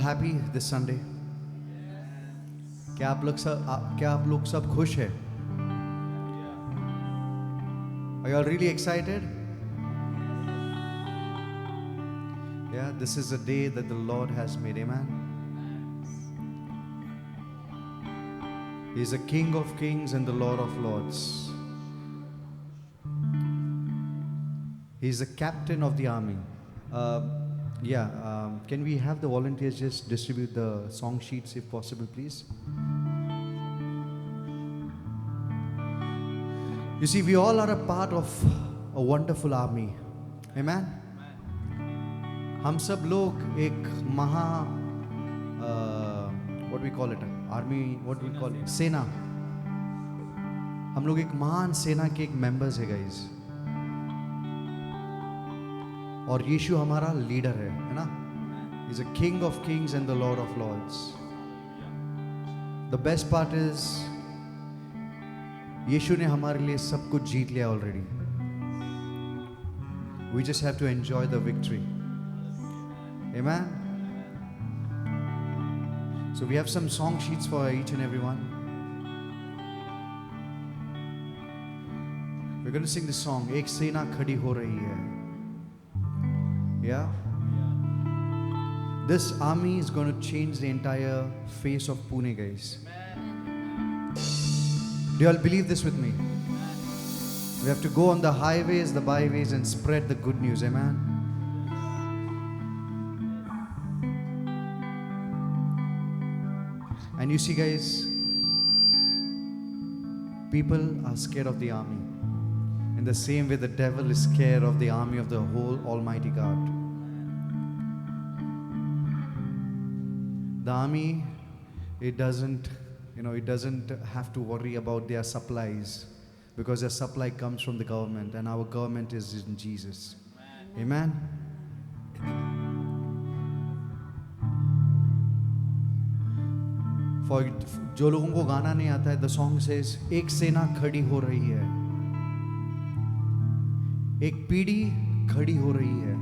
happy this Sunday? क्या आप लोग सब खुश है? Are you all really excited? Yeah, this is a day that the Lord has made. Amen. He is the King of Kings and the Lord of Lords. He is the captain of the army. Can we have the volunteers just distribute the song sheets if possible, please? You see, we all are a part of a wonderful army. Amen. हम सब लोग एक what we call it, army, what we call it, सेना. हम लोग एक महान सेना के एक members है guys. और यीशु हमारा लीडर है ना? He's a King of Kings and the Lord of Lords. The best part is यीशु ने हमारे लिए सब कुछ जीत लिया already. We just have to enjoy the victory. Amen. So we have some song sheets for each and every one. We're going to sing this song. एक सेना खड़ी हो रही है. Yeah. This army is going to change the entire face of Pune, guys. Do you all believe this with me? We have to go on the highways, the byways, and spread the good news. Amen. And you see, guys, people are scared of the army. In the same way, the devil is scared of the army of the whole Almighty God. The army, it doesn't have to worry about their supplies, because their supply comes from the government, and our government is in Jesus. Amen. For जो लोगों को गाना नहीं आता है, the song says, एक सेना खड़ी हो रही है, एक पीढ़ी खड़ी हो रही है.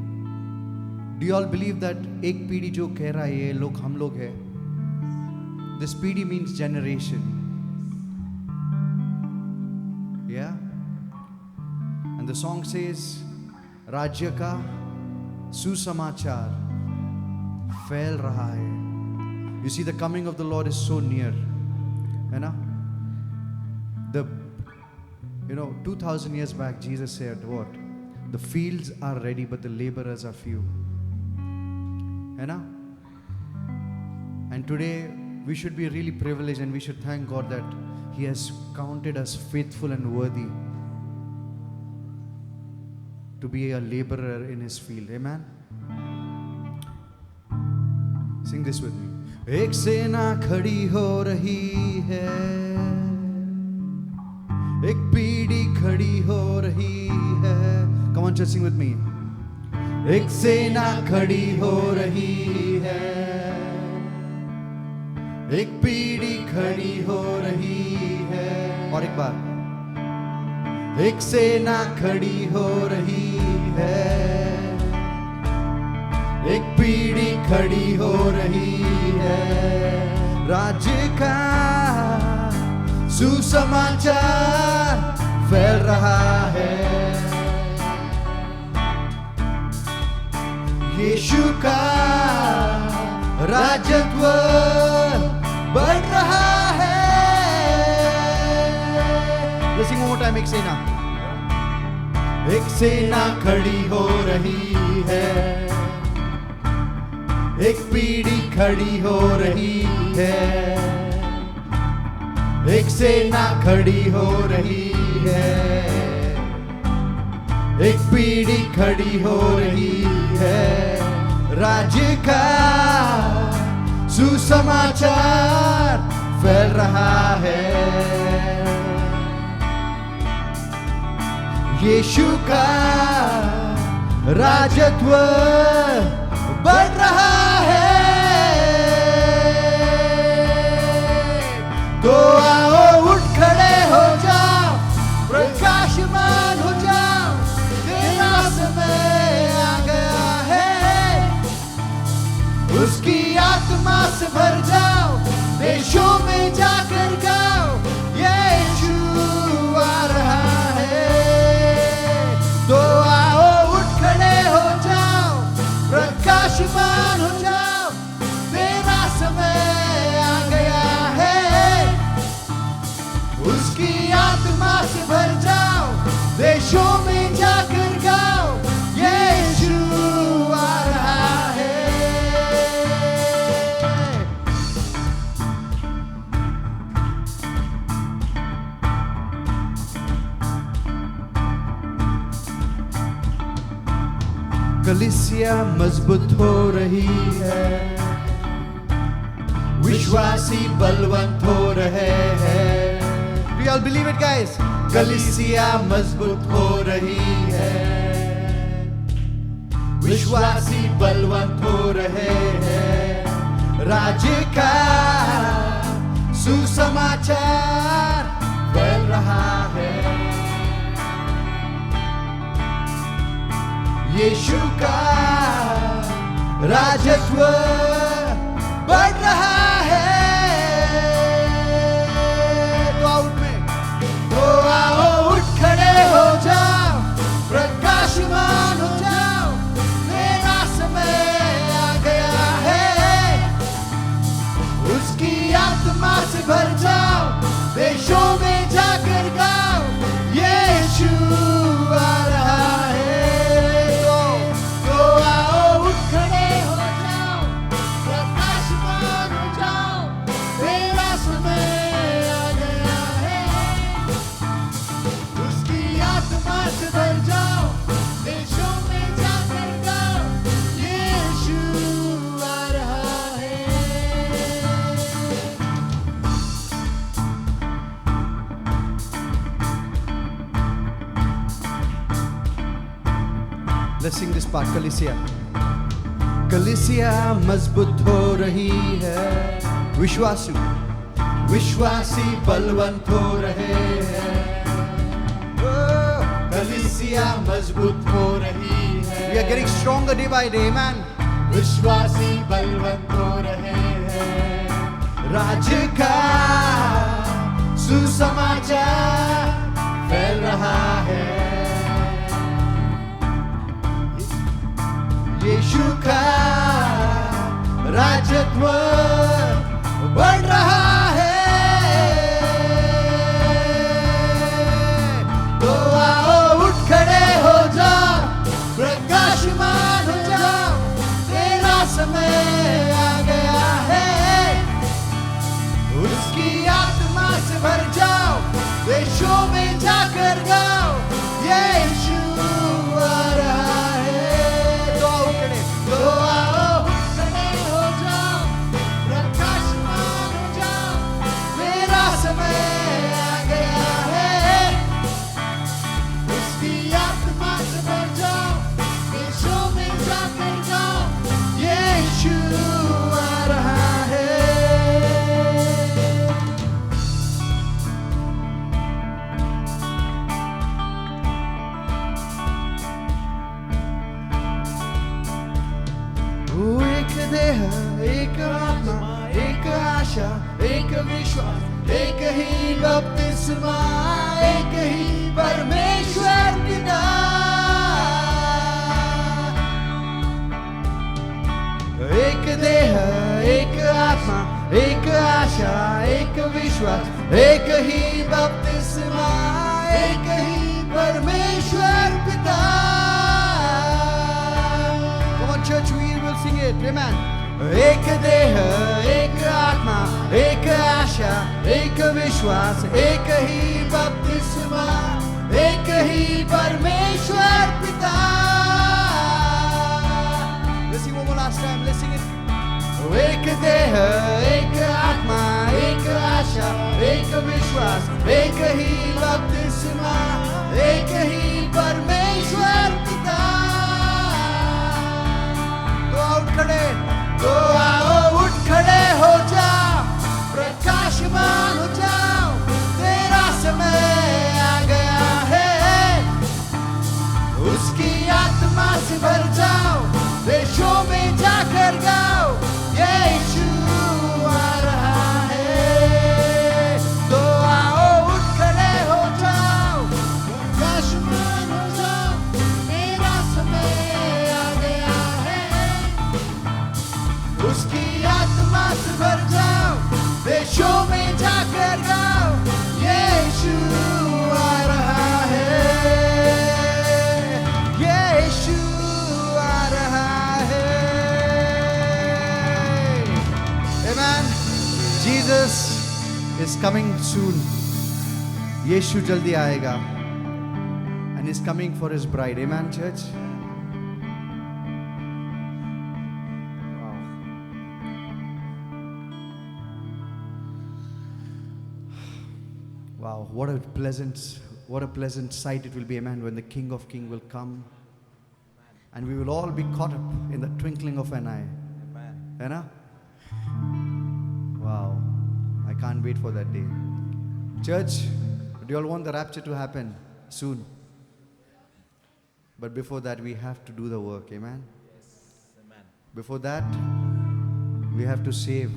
Do you all believe that एक पीढ़ी जो कह रहा है ये लोग हम लोग हैं? This पीढ़ी means generation. Yeah. And the song says, राज्य का सुसमाचार फैल रहा है. You see, the coming of the Lord is so near. है ना? 2000 years back, Jesus said what? The fields are ready, but the laborers are few. है ना? And today, we should be really privileged, and we should thank God that He has counted us faithful and worthy to be a laborer in His field. Amen? Sing this with me. एक सेना खड़ी हो रही है, एक पीढ़ी खड़ी हो रही है. Come on, just sing with me. एक सेना खड़ी हो रही है, एक पीढ़ी खड़ी हो रही है. और एक बार. एक सेना खड़ी हो रही है, एक पीढ़ी खड़ी हो रही है. राज्य का सुसमाचार फैल रहा है. यीशु का राजत्व बढ़ रहा है. Let's sing one more time. एक सेना खड़ी हो रही है, एक पीढ़ी खड़ी हो रही है. एक सेना खड़ी हो रही है, एक पीढ़ी खड़ी हो रही है. राज्य का सुसमाचार फैल रहा है. यीशु का राजत्व बढ़ रहा है. तो आओ उठ खड़े हो जाओ, प्रकाशमान हो जाओ, तेरा समय आ गया है. उसकी आत्मा कलीसिया मजबूत हो रही है, विश्वासी बलवंत हो रहे हैं. Do you all believe it, guys? कलीसिया मजबूत हो रही है, विश्वासी बलवंत हो रहे हैं. राज्य का सुसमाचार फैल रहा है, यीशु का राजत्व बढ़ रहा है. तो आओ में, तो आओ उठ खड़े हो जाओ, प्रकाशमान हो जाओ, मेरा समय आ गया है. उसकी आत्मा से भर जाओ, देशों में जाकर गाओ, यीशु आ रहा है. तो आओ उठ खड़े हो जाओ, प्रकाशमान हो जाओ, मेरा समय आ गया है. उसकी आत्मा से भर जाओ, देशों में जाकर गाओ, यीशु आ रहा है. Let's sing this part. कलीसिया मजबूत हो रही है, विश्वासी बलवंत हो रहे हैं. कलीसिया मजबूत हो रही है, we are getting stronger day by day, man. विश्वासी बलवंत हो रहे हैं, राज्य का सुसमाचार फैल रहा है, यीशु का राजत्व बढ़ रहा है. तो आओ उठ खड़े हो जाओ, प्रकाशमान हो जाओ, तेरा समय आ गया है. उसकी आत्मा से भर जाओ, देशों में जाकर गाओ, यीशु आ रहा है. तो आओ खड़े हो जाओ, प्रकाशमान हो जाओ, मेरा समय आ गया है. उसकी आत्मा से भर जाओ, देशों में जाकर गाओ, यीशु आ रहा है. एक देह, एक आत्मा, एक आशा, एक विश्वास, एक ही बपतिस्मा, एक ही परमेश्वर पिता. एक देह, एक आत्मा, एक आशा, एक विश्वास, एक ही बपतिस्मा, एक ही परमेश्वर पिता. Come on, church, we will sing it. Amen. एक देह, एक आत्मा, एक आशा, एक विश्वास, एक ही बपतिस्मा, एक ही परमेश्वर पिता. Let's sing one more last time. Let's sing it. एक देह, एक आत्मा, एक आशा, एक विश्वास, एक ही बपतिस्मा, एक ही परमेश्वर पिता. तो आओ उठ खड़े हो जाओ, प्रकाशमान हो जाओ, तेरा समय आ गया है. उसकी आत्मा से भर जाओ, देशों में जाकर गाओ, यीशु आ रहा है. तो आओ उठ खड़े हो जाओ, प्रकाशमान हो जाओ, मेरा समय आ गया है. उसकी आत्मा से भर जाओ, देशों में जाकर गाओ, यीशु आ रहा है, यीशु आ रहा है. Amen. Jesus is coming soon. यीशु जल्दी आएगा and is coming for his bride. Amen, church. Wow, what a pleasant sight it will be, amen, when the King of Kings will come and we will all be caught up in the twinkling of an eye. Amen. You know? Wow, I can't wait for that day. Church, do you all want the rapture to happen soon? But before that, we have to do the work, amen? Yes. Amen. Before that, we have to save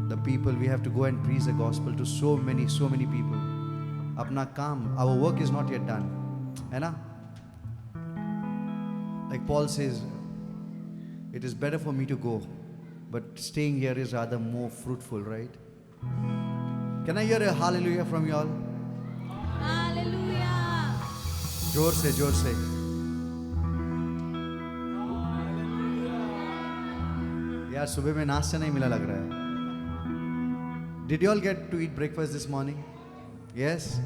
the people. We have to go and preach the gospel to so many people. Apna kaam, our work is not yet done. Hai na? Like Paul says, it is better for me to go, but staying here is rather more fruitful, right? Can I hear a hallelujah from you all? Hallelujah. जोर से यार सुबह में नाश्ता नहीं मिला लग रहा है. Did you all get to eat breakfast this morning? Yes?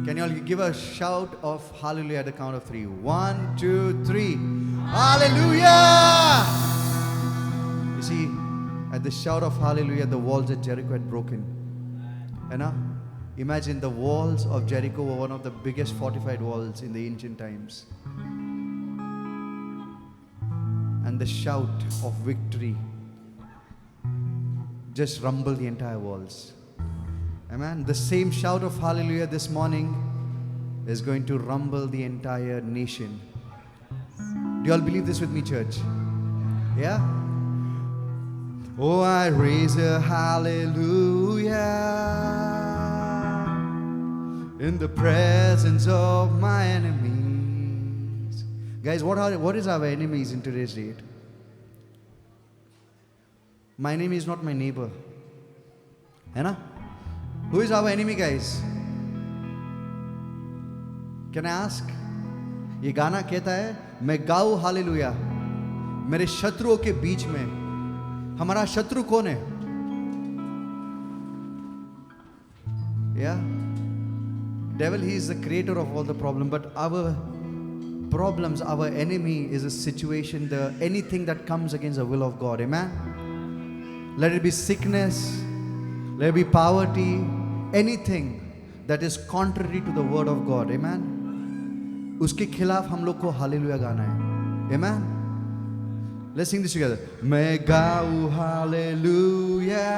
Can you all give a shout of hallelujah at the count of 3? 1, 2, 3. Hallelujah! You see, at the shout of hallelujah, the walls at Jericho had broken. And now, imagine the walls of Jericho were one of the biggest fortified walls in the ancient times. And the shout of victory just rumbled the entire walls. Amen. The same shout of hallelujah this morning is going to rumble the entire nation. Do you all believe this with me, church? Yeah? Oh, I raise a hallelujah in the presence of my enemies. Guys, what is our enemies in today's date? My enemy is not my neighbor. है ना? Who is our enemy, guys? Can I ask? ये गाना कहता है मैं गाऊं hallelujah मेरे शत्रुओं के बीच में. हमारा शत्रु कौन है? Yeah? Devil, he is the creator of all the problem, but our problems, our enemy is a situation, anything that comes against the will of God. Amen? Let it be sickness, let it be poverty, anything that is contrary to the word of God. Amen? उसके खिलाफ हम लोग को hallelujah गाना है. Amen? Let's sing this together. मैं गाऊं hallelujah.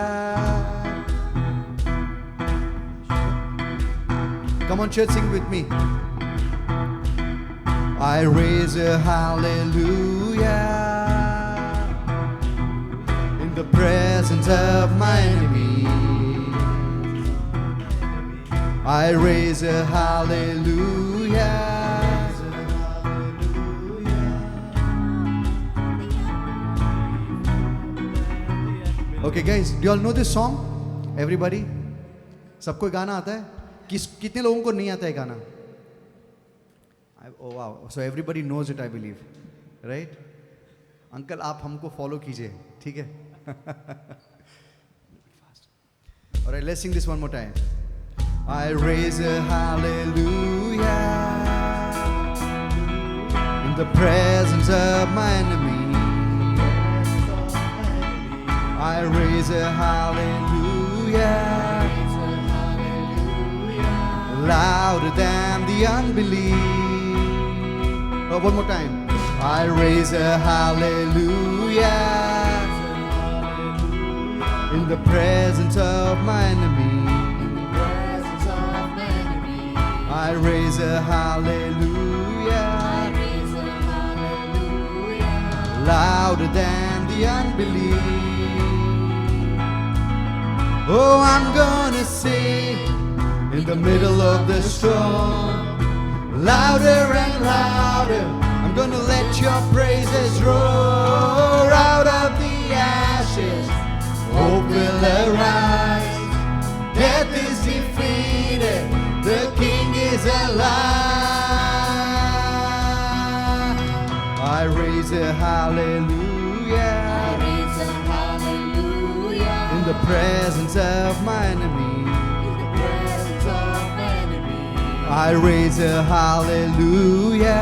Come on, church, sing with me. I raise a hallelujah in the presence of my enemies. I raise a hallelujah. Okay, guys, do you all know this song? Everybody? सबको गाना आता है? कितने लोगों को नहीं आता है गाना? Oh wow, so everybody knows it, I believe, right? Uncle, आप हमको follow कीजिए, ठीक है? All right, let's sing this one more time. I raise a hallelujah in the presence of my enemy. I raise a hallelujah louder than the unbelief. Oh, one more time. I raise a hallelujah in the presence of my enemy. I raise a hallelujah louder than the unbelief. Oh, I'm gonna sing in the middle of the storm, louder and louder. I'm gonna let your praises roar out of the ashes. Hope will arise. Death is defeated. The King is alive. I raise a hallelujah in the presence of my enemy. I raise a hallelujah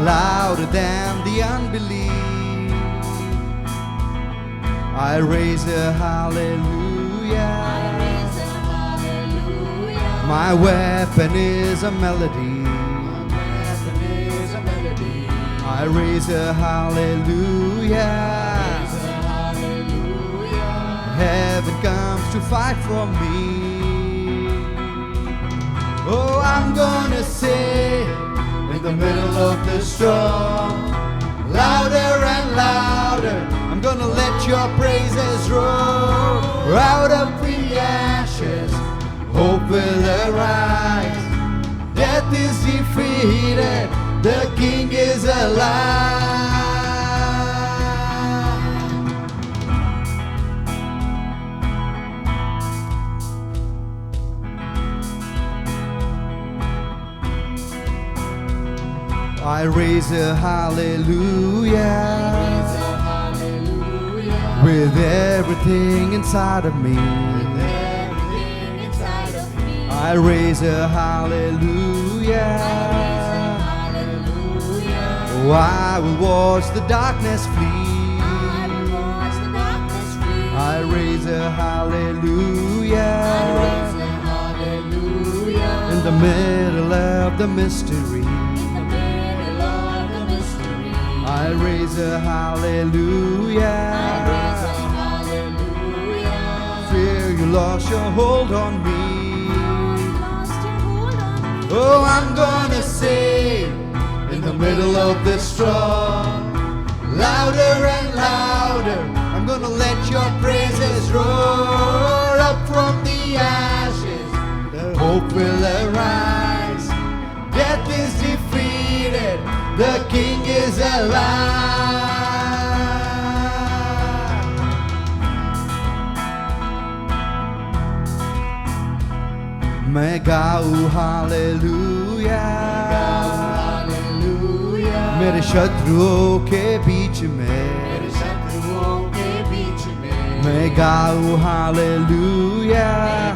louder than the unbelief. I raise a hallelujah raise a hallelujah. My weapon is a melody. Heaven is a melody. I raise a hallelujah. Hallelujah. Heaven comes to fight for me. Oh, I'm gonna say in the middle of the storm, louder and louder, I'm gonna let your praises roar. Out of the ashes, hope will arise. Death is defeated, the King is alive. I raise a hallelujah with everything inside of me. Everything inside of me. I raise a hallelujah. Hallelujah. Oh, I will watch the darkness I flee. will watch the darkness flee. I raise a hallelujah raise a hallelujah. in the middle of the mystery. In the middle of the mystery. I raise a hallelujah. Raise a hallelujah. Fear you lost your hold on me. Lost your hold on me. Oh, I'm gonna sing in the middle of the storm, louder and louder. I'm gonna let your praises roar up from the ashes. The hope will arise. Death is defeated. The King is alive. मैं गाऊं hallelujah मेरे शत्रुओं के बीच में शत्रुओं के बीच में मैं गाऊं hallelujah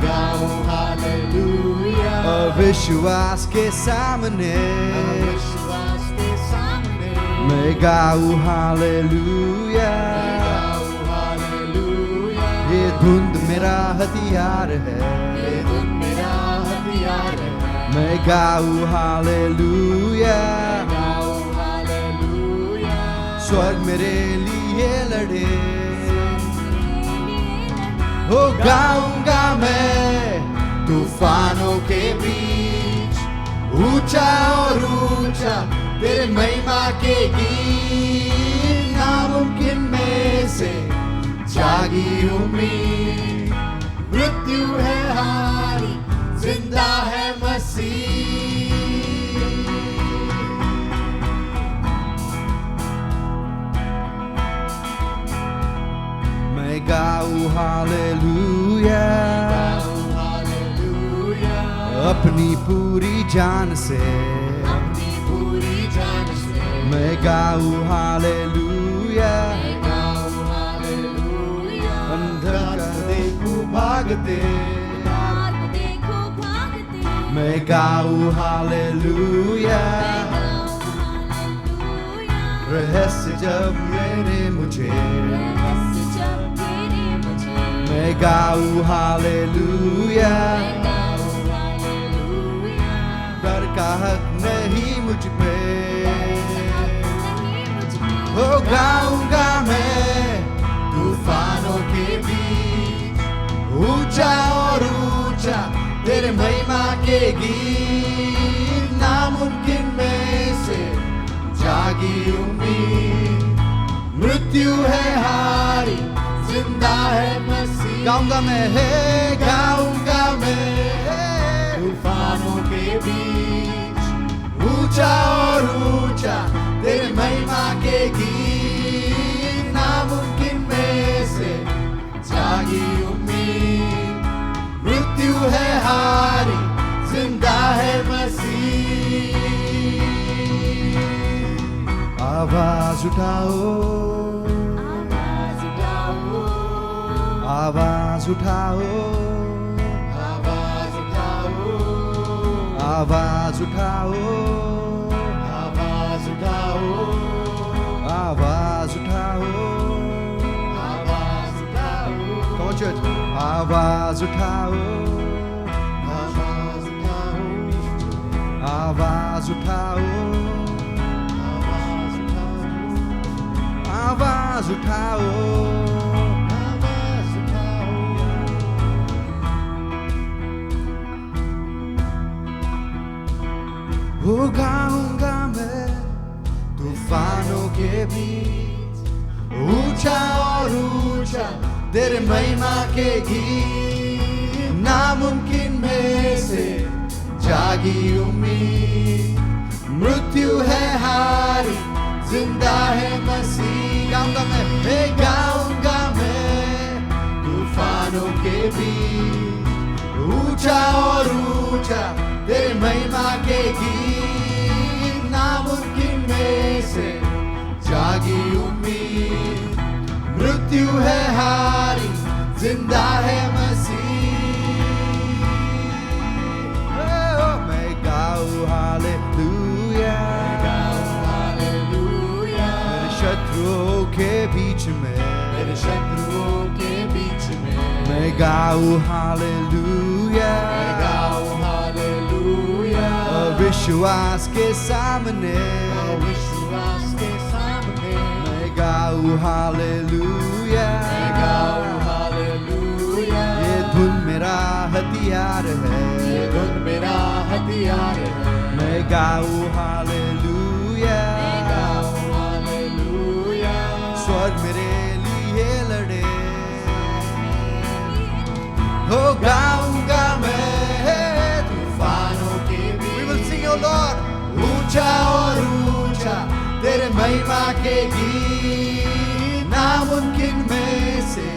hallelujah अविश्वास के सामने विश्वास के सामने मैं गाऊं हालेलुया हालेलुया ये धुंध मेरा हथियार है ये धुन मेरा हथियार है मैं गाऊं हालेलुया हालेलुया स्वर्ग मेरे लिए लड़े हो गाऊंगा मैं तूफानों के बीच ऊंचा और ऊंचा तेरे महिमा के गीत नामुमकिन में से जागी उम्मीद मृत्यु है हारी जिंदा है मसीह मैं गाऊं हालेलुया हालेलुया अपनी पूरी जान से अपनी पूरी जान से मैं गाऊं हालेलुया हालेलुया अंधकार देखूं भागते मार्ग देखो भागते। मैं गाऊं हालेलुया हालेलुया। रहस्य जब मेरे मुझे रहस्य जब तेरे मुझे। मैं गाऊं हालेलुया हालेलुया। डर का हक नहीं मुझ पे नहीं मुझ पे। हो गाऊंगा मैं तूफानों के बीच ऊंचा और ऊंचा तेरे महिमा के गीत नामुमकिन में से जागी उम्मीद मृत्यु है हारी जिंदा है मसीह गाऊंगा मैं तूफानों के बीच ऊंचा और ऊंचा तेरे महिमा के गीत नामुमकिन में से जागी उम्मीद मृत्यु है हारी जिंदा है मसीह आवाज उठाओ आवाज उठाओ। आवाज उठाओ आवाज उठाओ आवाज उठाओ आवाज उठाओ आवाज उठाओ आवाज उठाओ Come on, church. आवाज उठाओ, आवाज उठाओ, आवाज उठाओ, आवाज उठाओ, आवाज उठाओ। आवाज उठाओ। हो गाऊंगा मैं तूफानों के बीच, ऊंचा और ऊंचा तेरे महिमा के गीत। नामुमकिन में से जागी उम्मीद, मृत्यु है हारी, जिंदा है मसीह। गाऊंगा मैं गाऊंगा मैं तूफानों के बीच, ऊंचा और ऊंचा तेरे महिमा के गीत। नामुमकिन में से जागी उम्मीद, मृत्यु है हारी, जिंदा है मसीह। मैं गाऊं हालेलुया, हालेलुया। मेरे शत्रुओं के बीच में, मेरे शत्रुओं के बीच में मैं गाऊं हालेलुया, गाऊं हालेलुया। विश्वास के सामने, विश्वास के सामने मैं गाऊं हालेलुया, गाऊं हालेलुया। ये धुन मेरा हथियार है, ये धुन मेरा हथियार है। मैं गाऊं हालेलुया, गाऊं हालेलुया। स्वर्ग मेरे लिए लड़े। हो गाऊंगा मैं तूफानों के We beach will sing, O Lord, ऊंचा और ऊंचा तेरे महिमा के गीत। नामुमकिन में से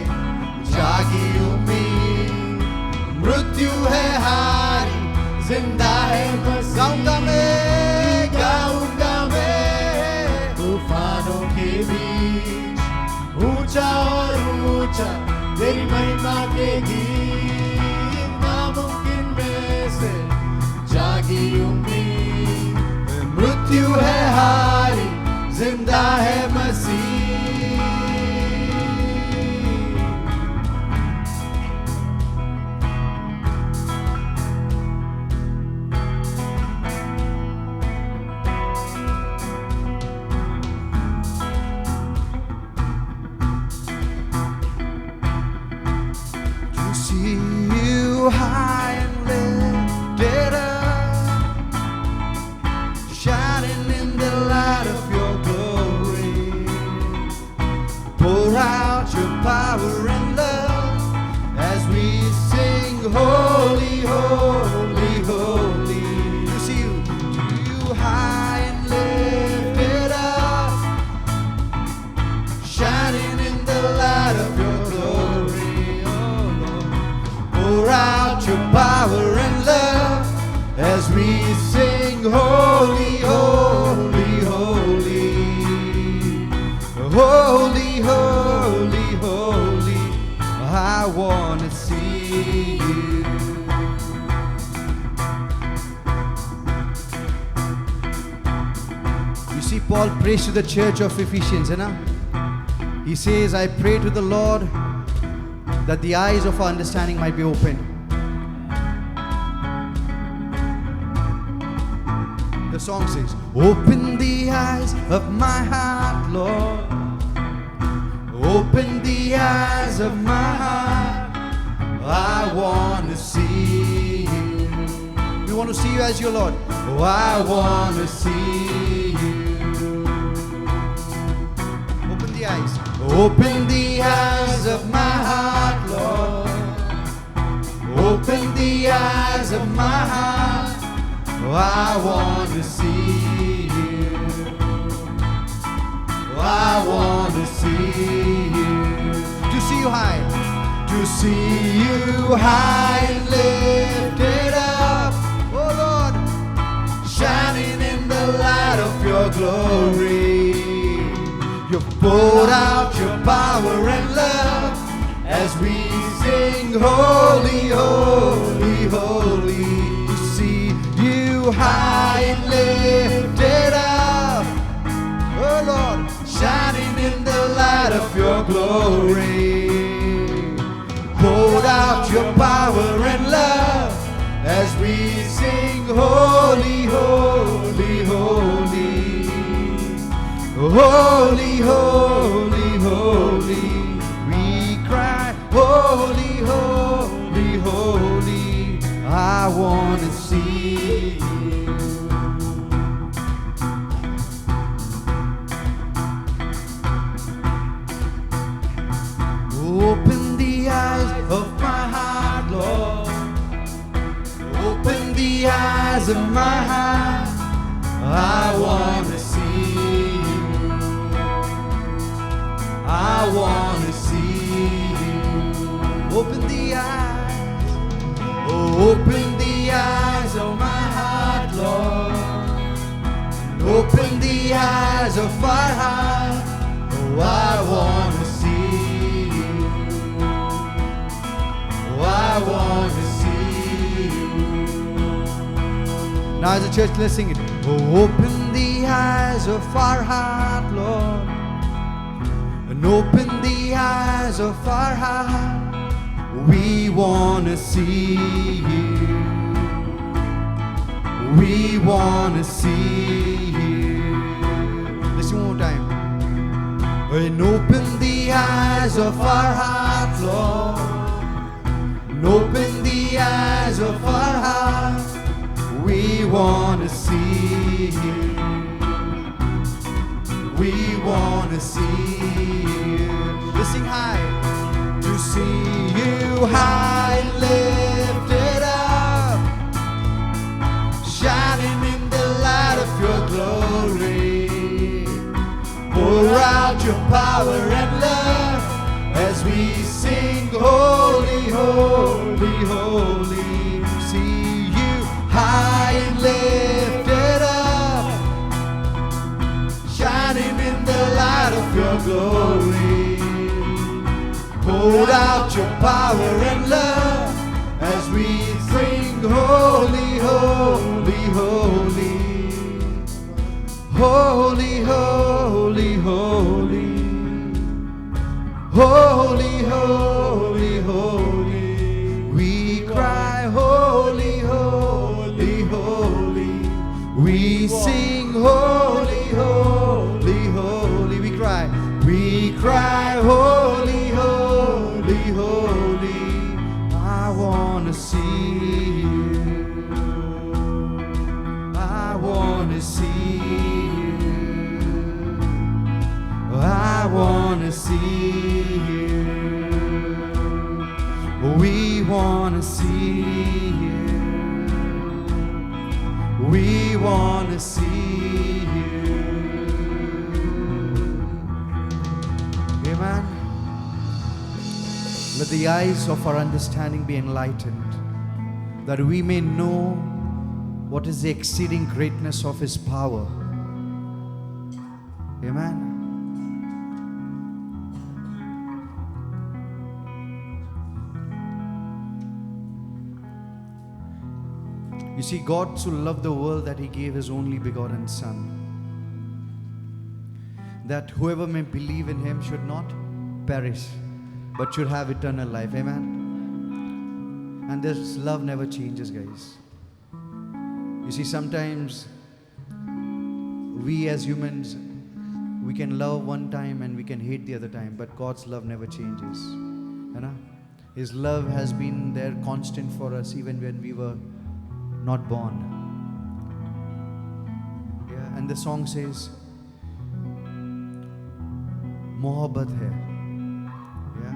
जागी उम्मीद, मृत्यु है हारी, जिंदा है मसीह। गाऊंगा मैं तूफानों के बीच, ऊंचा और ऊंचा तेरी महिमा के गीत। नामुमकिन में से जागी उम्मीद, मृत्यु है हारी, जिंदा है मसीह। To see you high and lifted up, shining in the light of your glory. Pour out your power and love as we sing, holy, holy, holy. To see you high and lifted up, shining in the light of your glory. Oh Lord, pour out your power and love as we sing, holy, holy, holy, holy, holy, holy. I want to see you. You see, Paul prays to the church of Ephesians, you know? He says, I pray to the Lord that the eyes of our understanding might be opened. The song says, open the eyes of my heart, Lord. Open the eyes of my heart. I want to see you. We want to see you as your Lord. Oh, I want to see you. Open the eyes. Open the eyes of my heart, Lord. Open the eyes of my heart. Oh, I want to see you. Oh, I want to see you. To see you high. To see you high and lifted up. Oh Lord, shining in the light of your glory. You've poured out your power and love as we sing, holy, holy, holy. To see you high and lifted up, oh Lord, shining in the light of your glory. Poured your power and love as we sing holy, holy, holy. Holy, holy, holy. We cry holy, holy, holy. I want to see you. Open the eyes of my heart, Lord. Open the eyes of my heart. I want to see you. I want to see you. Open the eyes. Open the eyes of my heart, Lord. Open the eyes of our heart. Oh, I want to see you. Oh, I want to see you. Now as a church, let's sing it. Oh, open the eyes of our heart, Lord. And open the eyes of our heart. We want to see you. We want to see you. Listen one more time. And open the eyes of our heart, Lord. And open the eyes of our heart. We want to see you. We want to see you. Let's sing high. To see you high and lifted up, shining in the light of your glory. Pour out your power and love as we sing holy, holy, holy. See you high and lifted up, shining in the light of your glory. Pour out your power and love as we sing holy, holy, holy. Holy, holy, holy. Holy, holy, holy. We cry holy, holy, holy. We sing holy, holy, holy. We cry holy, holy, holy. I want to see you. I want to see you. I want to see you. We want to see you. We want to see you. Amen. Let the eyes of our understanding be enlightened, that we may know what is the exceeding greatness of His power. Amen. You see, God so loved the world that He gave His only begotten Son, that whoever may believe in Him should not perish, but should have eternal life. Amen. And this love never changes, guys. You see, sometimes we as humans, we can love one time and we can hate the other time, but God's love never changes. You know? His love has been there constant for us even when we were not born. Yeah, and the song says, मोहब्बत है. Yeah.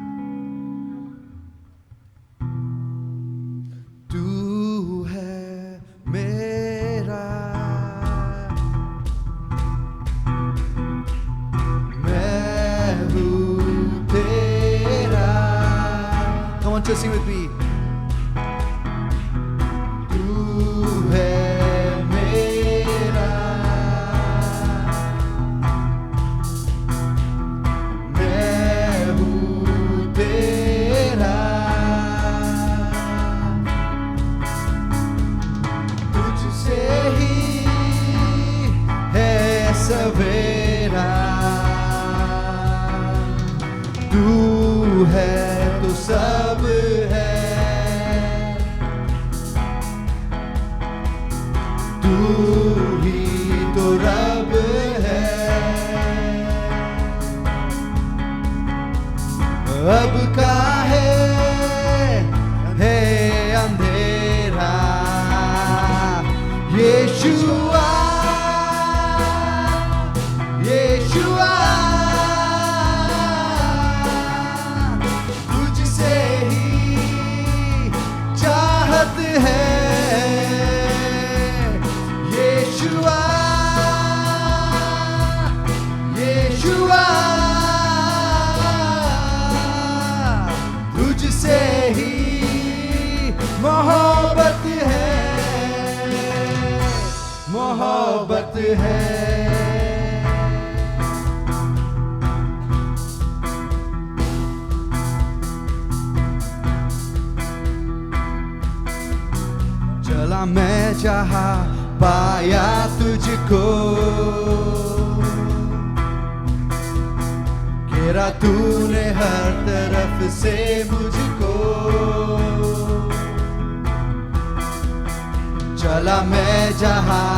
तू है मेरा, मैं हूँ तेरा. Come on, just sing with me. सवेरा तू है तो सब है. है अंधेरा। यीशुआ यीशुआ तुझसे ही चाहत है। यीशुआ यीशुआ तुझसे ही मोहब्बत है, मोहब्बत है। चला मैं जहाँ पाया तुझको, घेरा तूने हर तरफ से मुझको। चला मैं जहाँ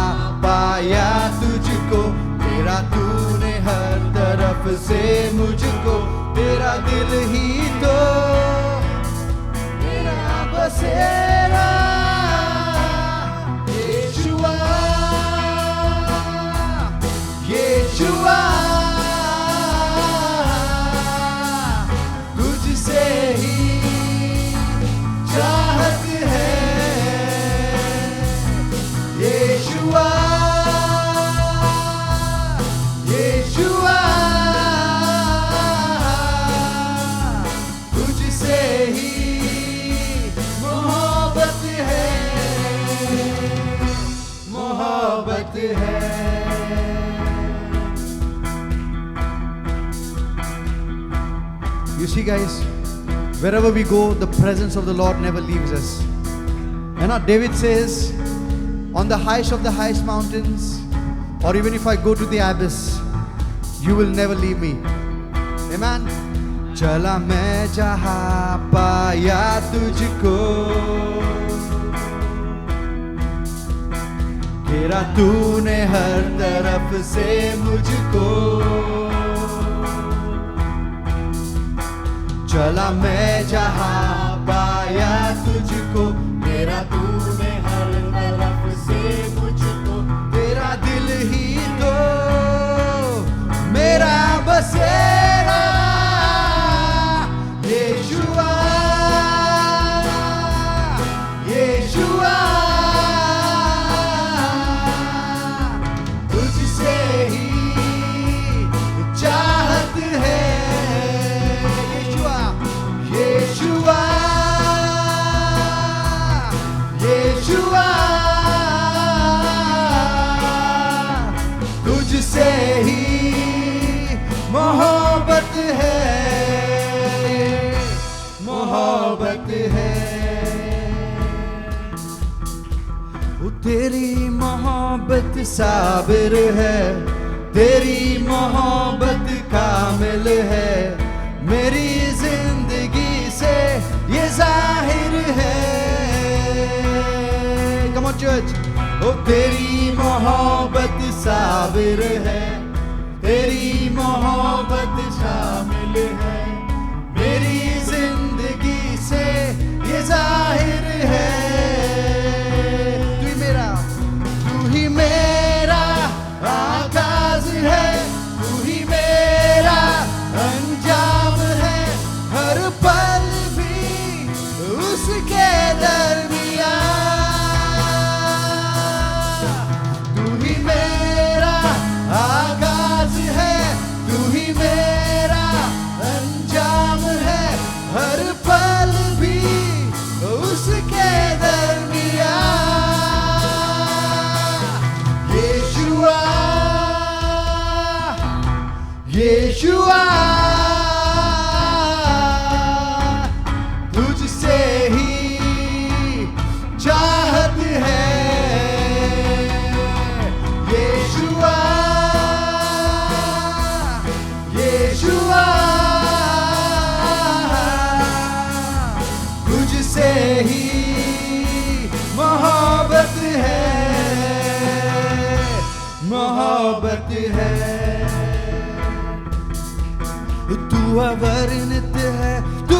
पाया तुझको, घेरा तूने हर तरफ से मुझको। तेरा दिल ही तो मेरा बसेरा। यीशुआ यीशुआ तुझसे ही चाहत है। यीशुआ यीशुआ तुझसे ही मोहब्बत है, मोहब्बत है। You see, guys, wherever we go, the presence of the Lord never leaves us. And now David says, on the highest of the highest mountains, or even if I go to the abyss, you will never leave me. Amen. चला मैं जहाँ पाया तुझको, घेरा तूने हर तरफ से मुझको। चला मैं जहाँ पाया तुझको, घेरा तूने हर तरफ से मुझको। तेरा दिल ही तो मेरा बसेरा। यीशुआ यीशुआ तुझसे ही चाहत है। यीशुआ यीशुआ यीशुआ तुझसे ही मोहब्बत है, मोहब्बत है। वो तेरी मोहब्बत साबिर है, तेरी मोहब्बत कामिल है। मेरी जिंदगी से ये जाहिर है। Come on church. ओ तेरी मोहब्बत साबिर है, तेरी मोहब्बत शामिल है। मेरी जिंदगी से ये जाहिर है। तू ही मेरा आगाज है, तू ही मेरा अंजाम है। हर पल भी उसके दरमियान। तू ही मेरा आगाज है, तू ही मेरा अंजाम है। हर पल भी उसके दरमियान। यीशुआ यीशुआ तुझसे ही चाहत है। यीशुआ यीशुआ तुझसे ही मोहब्बत है, मोहब्बत है। तू अवर्णित है, तू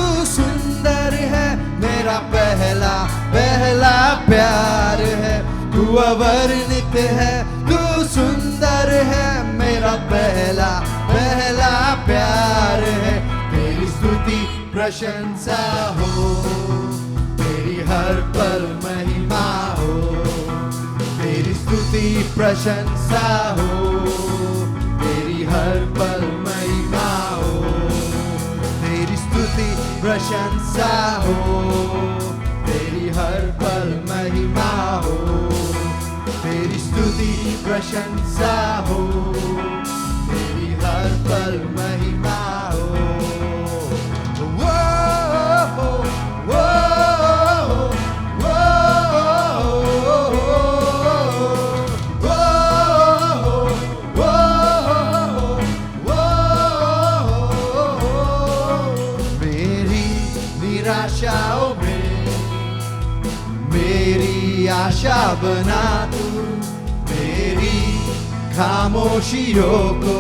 पहला प्यार है, तू अवर्णित है, तू सुंदर है, मेरा पहला पहला प्यार है। तेरी स्तुति प्रशंसा हो, तेरी हर पल महिमा हो, तेरी स्तुति प्रशंसा हो, तेरी हर पल महिमा हो, तेरी स्तुति प्रशंसा हो, तेरी हर पल महिमा हो, तेरी स्तुति प्रशंसा हो, तेरी हर पल महिमा हो। वो, वो, वो, वो, मेरी निराशाओं में मेरी आशा बना तू, मेरी खामोशियों को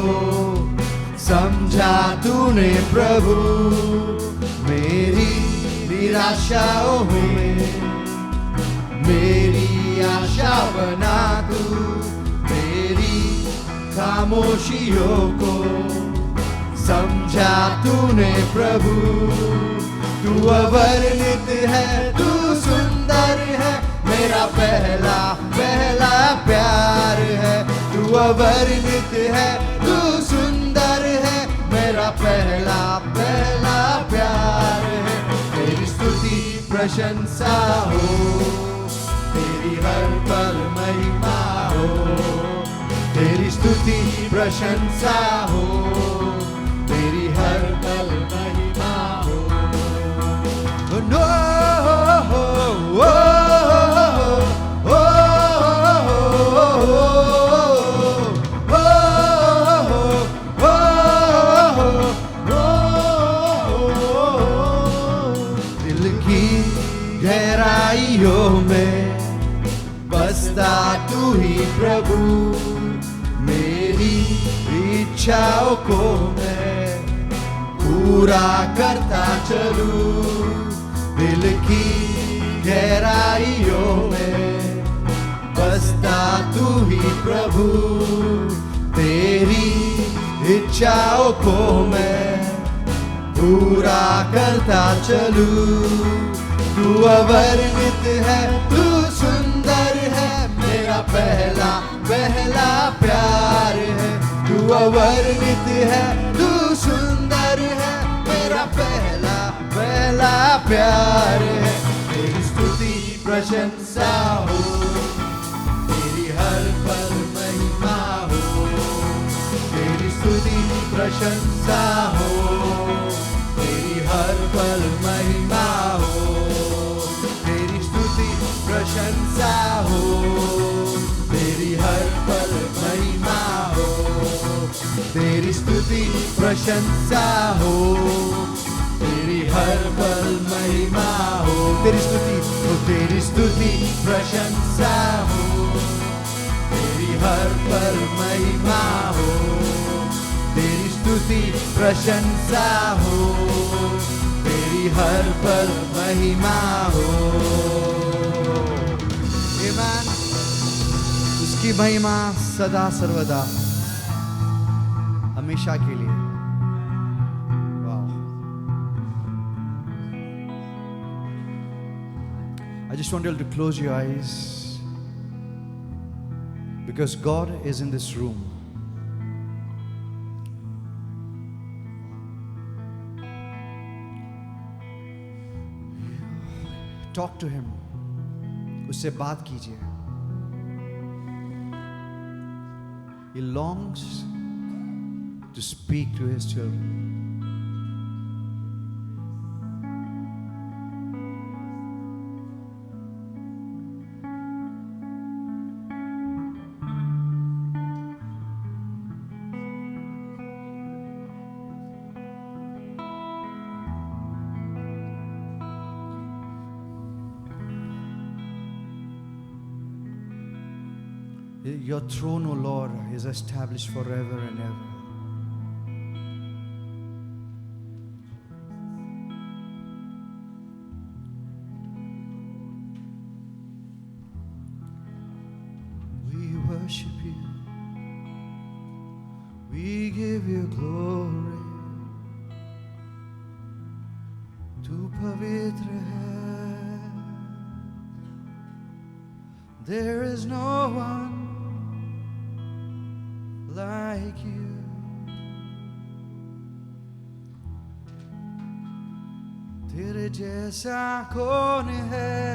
समझा तूने प्रभु। मेरी निराशाओं में मेरी आशा बना तू, मेरी खामोशियों को समझा तूने प्रभु। तू अवर्णित है, तू सुंदर है, मेरा पहला पहला प्यार है। तू अवर्णित है, तू सुंदर है, मेरा पहला पहला प्यार है। तेरी स्तुति प्रशंसा हो, तेरी हर पल महिमा हो, तेरी स्तुति प्रशंसा हो, तेरी हर पल महिमा हो। नो दिल की गहराइयों में बसता तू ही प्रभु। मेरी इच्छाओं को मैं पूरा करता चलूं। दिल की गहराइयों में बसता तू ही प्रभु। तेरी इच्छाओं को मैं पूरा करता चलूं। तू अवर्णित है, तू सुंदर है, मेरा पहला पहला प्यार है। तू अवर्णित है, तू सुंदर है, मेरा पहला पहला प्यार है। तेरी स्तुति प्रशंसा हो, तेरी हर पल महिमा हो, तेरी स्तुति प्रशंसा हो, तेरी हर पल महिमा हो, तेरी स्तुति प्रशंसा हो, तेरी हर पल महिमा हो, तेरी स्तुति प्रशंसा हो, तेरी हर पल महिमा हो। तेरी स्तुति हो, तेरी स्तुति प्रशंसा हो, तेरी हर पल महिमा हो, तेरी स्तुति प्रशंसा हो, तेरी हर पल महिमा हो। आमीन। उसकी महिमा सदा सर्वदा हमेशा के लिए। I just want you all to close your eyes, because God is in this room. Talk to him. उससे बात कीजिए. He longs to speak to his children. Your throne, O Lord, is established forever and ever. glory. तू पवित्र है. There is no one like you. तेरे जैसा कौन है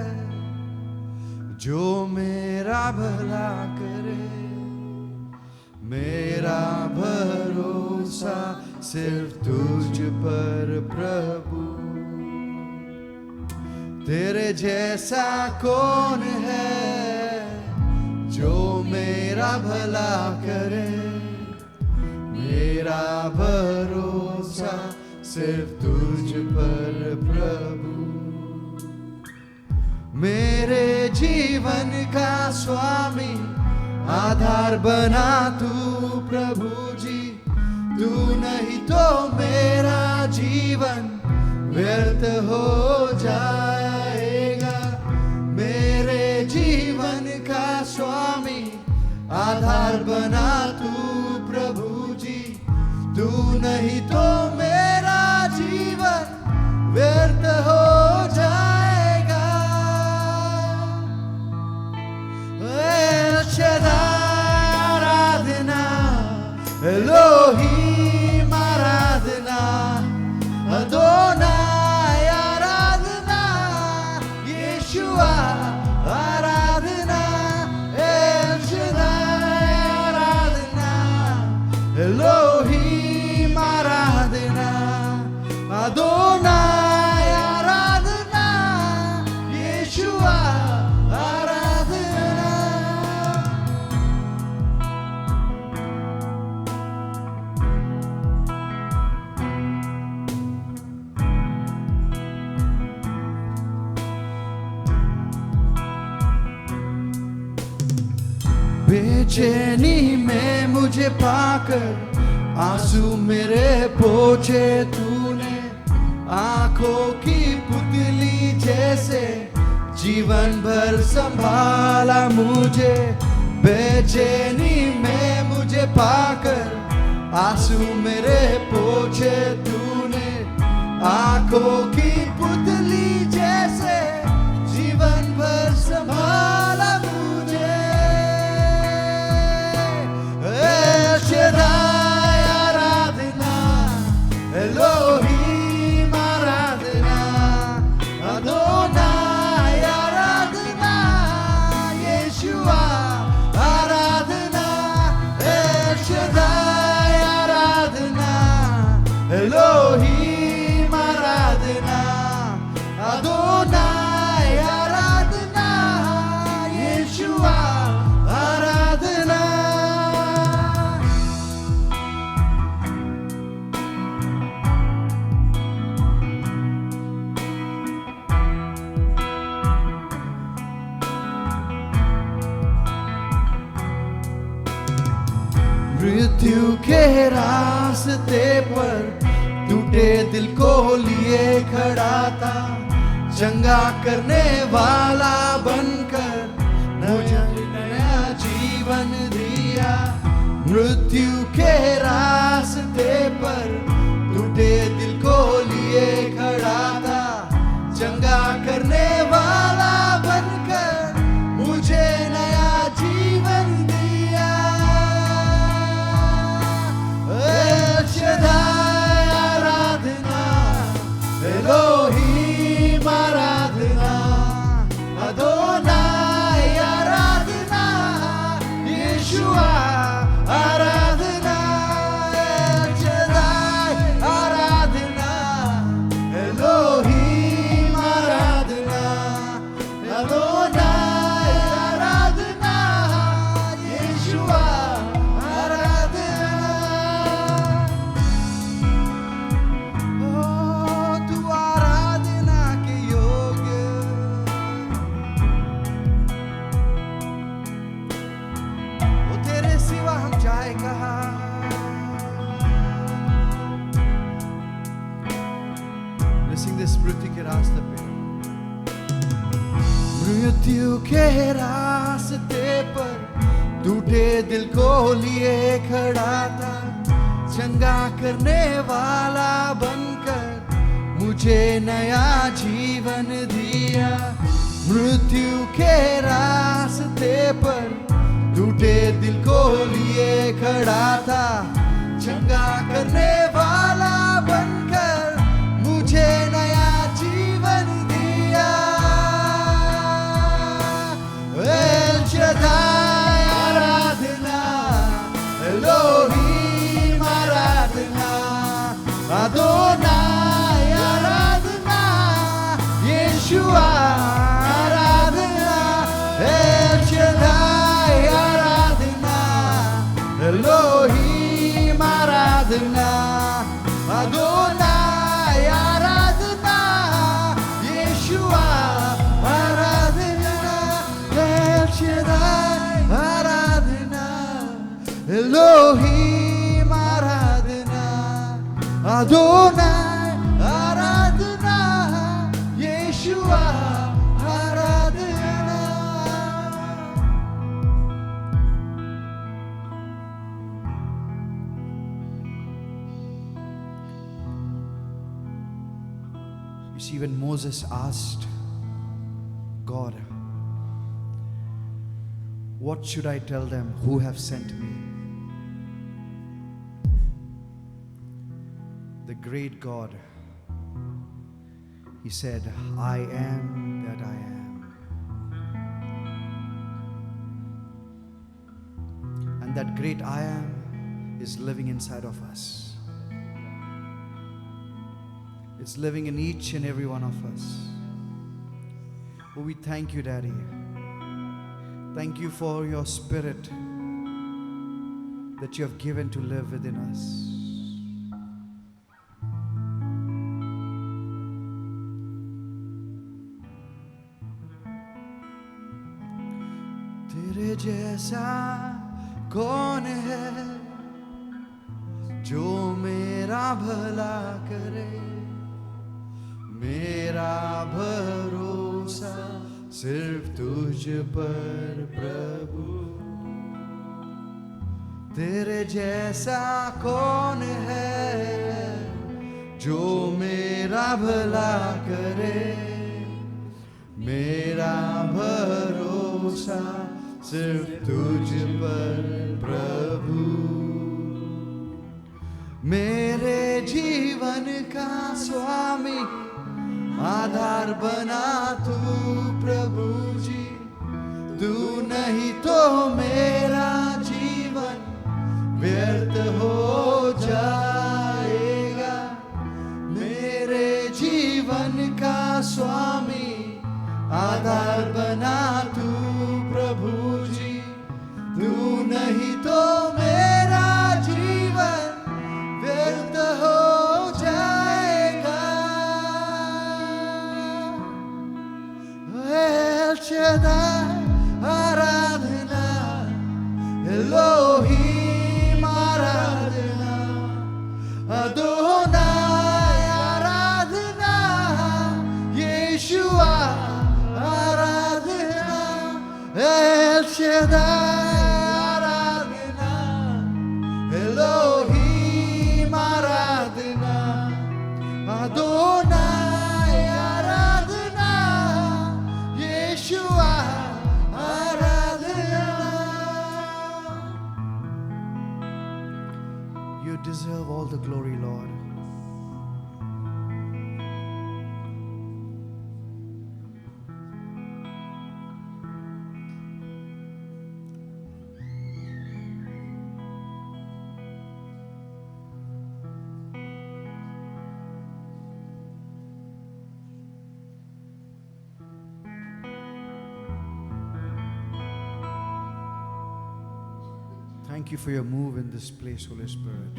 जो मेरा भला करे. मेरा भरोसा सिर्फ तुझ पर प्रभु. तेरे जैसा कौन है जो मेरा भला करे. मेरा भरोसा सिर्फ तुझ पर प्रभु. मेरे जीवन का स्वामी आधार बना तू प्रभु जी. तू नहीं तो मेरा जीवन व्यर्थ हो जाएगा. मेरे जीवन का स्वामी आधार बना तू प्रभु जी. तू नहीं तो मेरा जीवन व्यर्थ हो जाएगा. शदाई आराधना, एलोहीम आराधना, अदोनाई आराधना, यीशुआ आराधना. एल शदाई आराधना, एलोहीम आराधना, अदोनाई आराधना, यीशुआ आराधना. बेचैनी में मुझे पाकर आंसू मेरे पोंछे तूने. आंखों की पुतली जैसे जीवन भर संभाला मुझे. बेचैनी में मुझे पाकर आंसू मेरे पोंछे तूने. आंखों की पुतली जैसे जीवन भर संभाला मुझे. शदाई आराधना, एलोहीम आराधना, अदोनाई आराधना, यीशुआ आराधना. शदाई आराधना, एलोहीम आराधना, अदोनाई आराधना, यीशुआ आराधना. मृत्यु के रास्ते पर टूटे दिल को लिए खड़ा था. चंगा करने वाला बनकर मुझे नया जीवन दिया. मृत्यु के रास्ते पर टूटे दिल को लिए खड़ा था. चंगा करने वाला बनकर मुझे नया जीवन दिया. शदाई आराधना, एलोहीम आराधना, अदोनाई आराधना, यीशुआ आराधना. शदाई आराधना, एलोहीम आराधना, अदोनाई आराधना, यीशुआ आराधना. ओ तू आराधना के योग्य. ओ तेरे सिवा हम जाए कहाँ. Let's sing this मृत्यु के रास्ते पे. मृत्यु के रास्ते पर टूटे दिल को लिए खड़ा था. चंगा करने वाला बनकर मुझे नया जीवन दिया। मृत्यु के रास्ते पर टूटे दिल को लिए खड़ा था। चंगा करने वाला बनकर मुझे नया जीवन दिया। एल शदाई आराधना, एलोहीम आराधना, अदोनाई आराधना, यीशुआ आराधना। एल शदाई आराधना, एलोहीम आराधना, अदोनाई आराधना, यीशुआ आराधना। एल शदाई आराधना, एलोहीम आराधना, अदोनाई आराधना, यीशुआ आराधना। You see, when Moses asked God, what should I tell them who have sent me? The great God, he said, I am that I am. And that great I am is living inside of us. It's living in each and every one of us. Oh, we thank you, Daddy. Thank you for your spirit that you have given to live within us. तेरे जैसा कौन है जो मेरा भला करे। मेरा भरोसा सिर्फ तुझ पर प्रभु। तेरे जैसा कौन है जो मेरा भला करे। मेरा भरोसा सिर्फ तुझ पर प्रभु। मेरे जीवन का स्वामी आधार बना तू प्रभु जी। तू नहीं तो मेरा जीवन व्यर्थ हो जाएगा। मेरे जीवन का स्वामी आधार बना तू प्रभु जी। तू नहीं तो मेरा जीवन व्यर्थ हो जाएगा। एल शदाई आराधना, एलोहीम आराधना, अदोनाई आराधना, यीशुआ आराधना। एल शदाई आराधना, एलोहीम आराधना, अदोनाई आराधना, यीशुआ आराधना। You deserve all the glory, Lord. Thank you for your move in this place, Holy Spirit.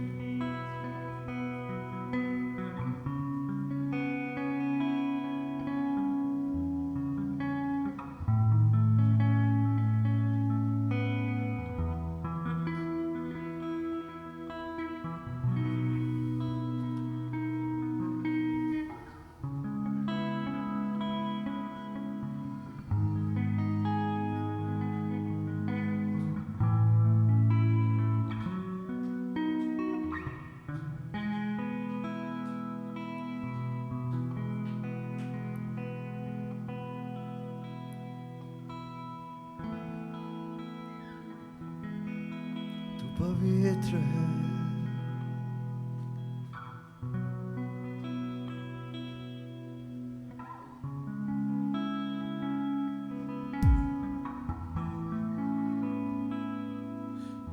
पवित्र है।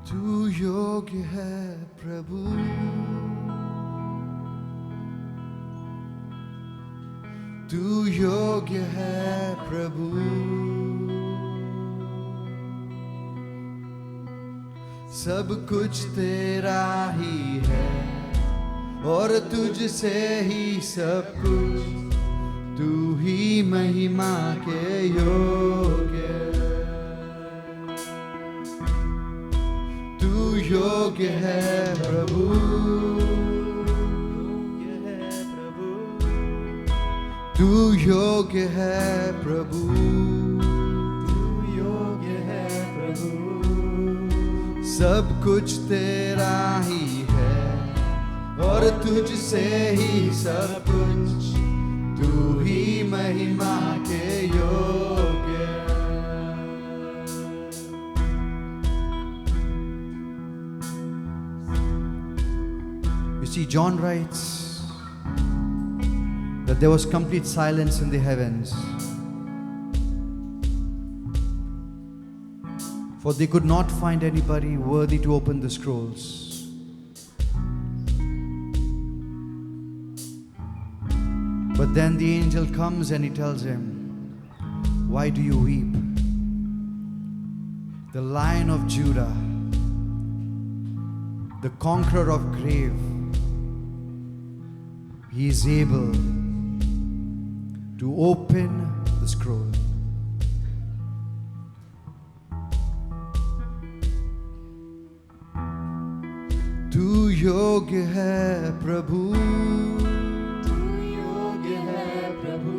तू योग्य है प्रभु, तू योग्य है प्रभु, सब कुछ तेरा ही है और तुझसे ही सब कुछ, तू ही महिमा के योग्य, तू योग्य है प्रभु, तू योग्य है प्रभु, तू योग्य है प्रभु, सब कुछ तेरा ही है और तुझसे ही सब कुछ, तू ही महिमा के योग्य। You see, John writes that there was complete silence in the heavens, for they could not find anybody worthy to open the scrolls. But then the angel comes and he tells him, "Why do you weep? The Lion of Judah, the conqueror of grave, he is able to open the scroll." तू योग्य है प्रभु, तू योग्य है प्रभु,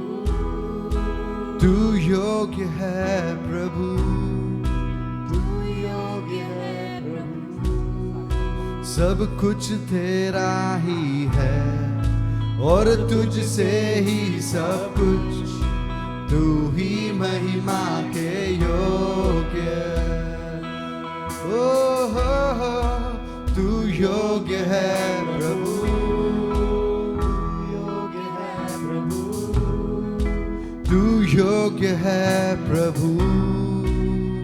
तू योग्य है प्रभु, तू योग्य है प्रभु, सब कुछ तेरा ही है और तुझसे ही सब कुछ, तू ही महिमा के योग्य। ओ हो, तू योग्य है प्रभु, योग्य है प्रभु, तू योग्य है प्रभु,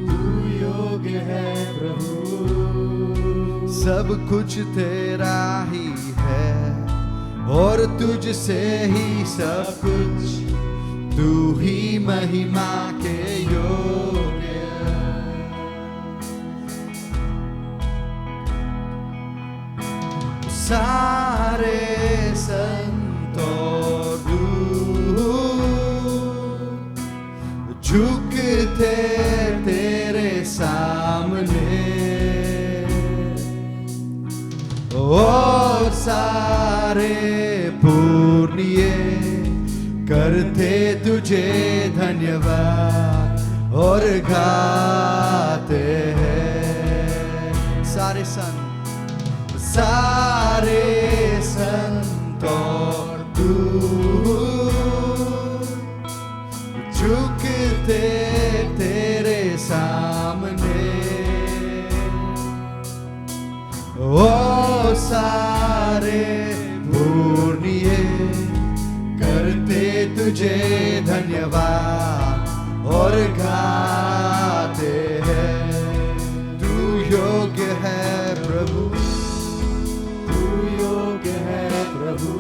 तू योग्य है प्रभु, सब कुछ तेरा ही है और तुझसे ही सब कुछ, तू ही महिमा के योग्य। सारे संतों दूत झुकते तेरे सामने और सारे पूर्णिये करते तुझे धन्यवाद और गाते हैं। सारे संत, सारे संत और दूत झुकते तेरे सामने, ओ सारे पूर्णिये करते तुझे धन्यवाद और गाते हैं। तू योग्य है प्रभु, तू योग्य है प्रभु,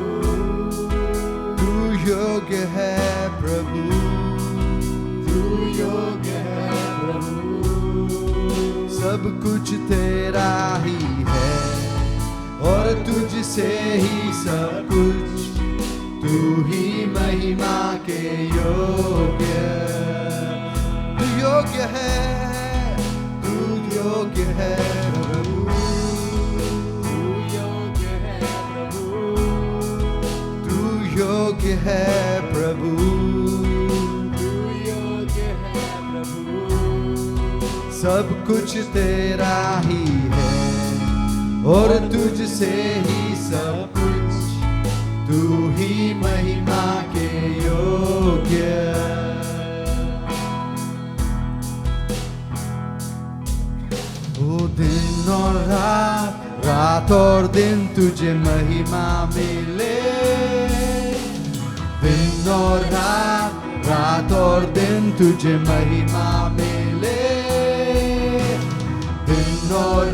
तू योग्य है प्रभु, तू योग्य है प्रभु, सब कुछ तेरा ही है और तुझसे ही सब कुछ, तू ही महिमा के योग्य। तू योग्य है, तू योग्य है प्रभु, तू योग्य है प्रभु, तू योग्य है प्रभु, तू योग्य है प्रभु, सब कुछ तेरा ही है और तुझसे ही सब कुछ, तू ही महिमा के योग्य। ओ दिन और रात रात और दिन तुझे महिमा मिले, दिन और रात और दिन तुझे महिमा मिले, दिन और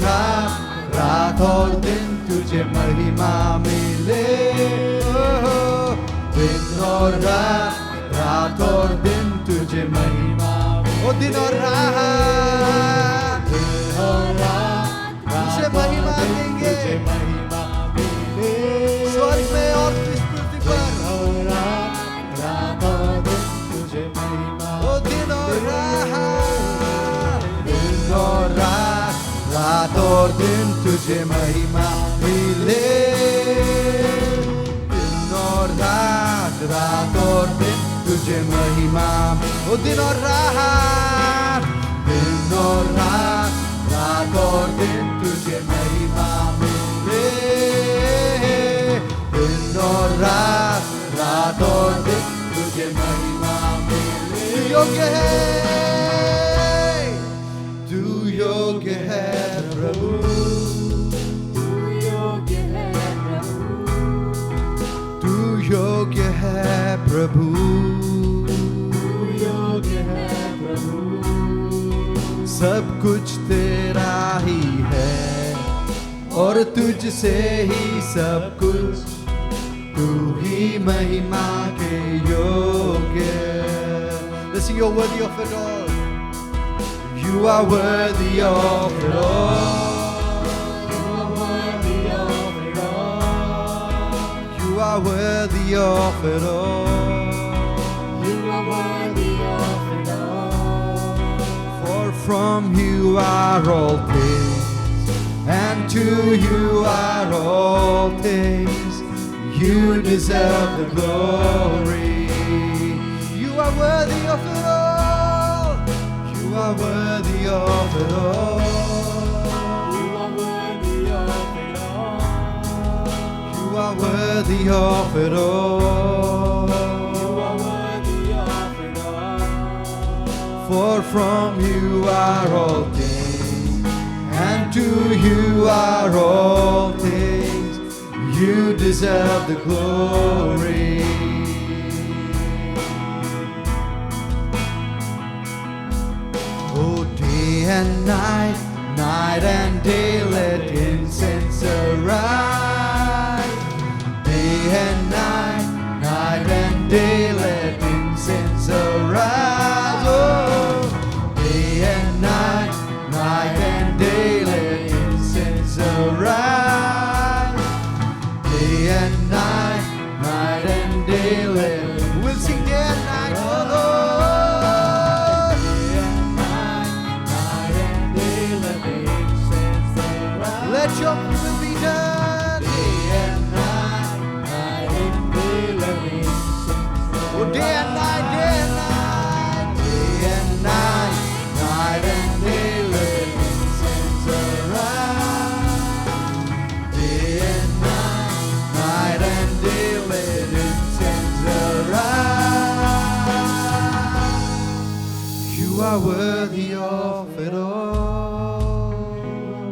रात और दिन तुझे महिमा मिले, दिन और रात और दिन तुझे महिमा मिले, ओ दिन और रात तुझे महिमा देंगे, स्वर्ग में और इस पृथ्वी पर, रात और दिन तुझे महिमा, ओ दिन और रात और दिन तुझे महिमा मिले, दिन और रात और दिन तुझे महिमा, ओ दिन और रात और दिन तुझे महिमा मिले, दिन और रात और दिन तुझे महिमा मिले। तू योग्य है, तू योग्य है प्रभु, तू योग्य है प्रभु, तू योग्य है प्रभु, तू योग्य है प्रभु, सब कुछ तेरा ही है और तुझसे ही सब कुछ, तू ही महिमा के योग्य। Listen, you're worthy of it all. You are worthy of it all. You are worthy of it all. you are worthy of it all. For from you are all things, and to you are all things. You deserve the glory. You are worthy of it all. You are worthy of it all. you are worthy of it all, You are worthy of it all. you are worthy of it all, For from you are all things, and to you are all things. You deserve the glory. Oh, day and night, night and day, let incense arise. Day and night, night and day, let incense arise. Oh, day and night, night and day, let incense arise. Day and night, night and day, let we'll sing day and night, oh Lord. Day and night, night and day, let the incense arise. Let your will be done. Day and night, night and day, let the incense arise. Oh, day and night, day and night, day and night, night and day, let the incense arise. Day and night, night and day, let incense arise. You are worthy of it all.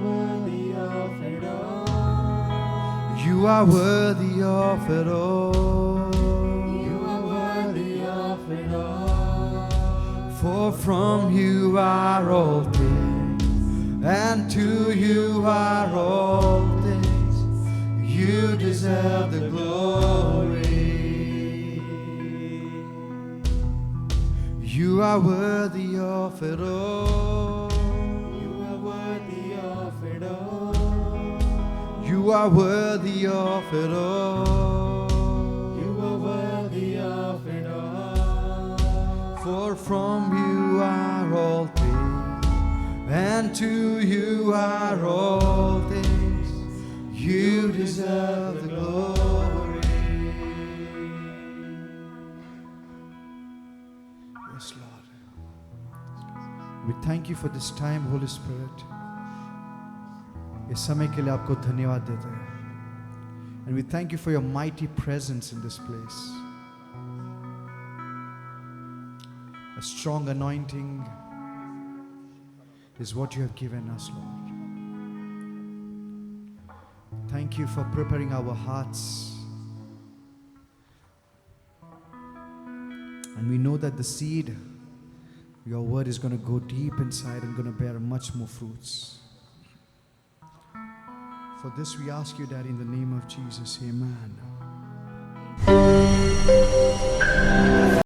worthy of it all, You are worthy of it all. you are worthy of it all, For from you are all things, and to you are all things. You deserve the glory. You are worthy of it all. you are worthy of it all, You are worthy of it all. you are worthy of it all, For from you are all things, and to you are all things. You deserve the glory. Yes, Lord. We thank you for this time, Holy Spirit. इस समय के लिए आपको धन्यवाद देते हैं. And we thank you for your mighty presence in this place. A strong anointing is what you have given us, Lord. Thank you for preparing our hearts. And we know that the seed, your word, is going to go deep inside and going to bear much more fruits. For this we ask you, Daddy, in the name of Jesus. Amen.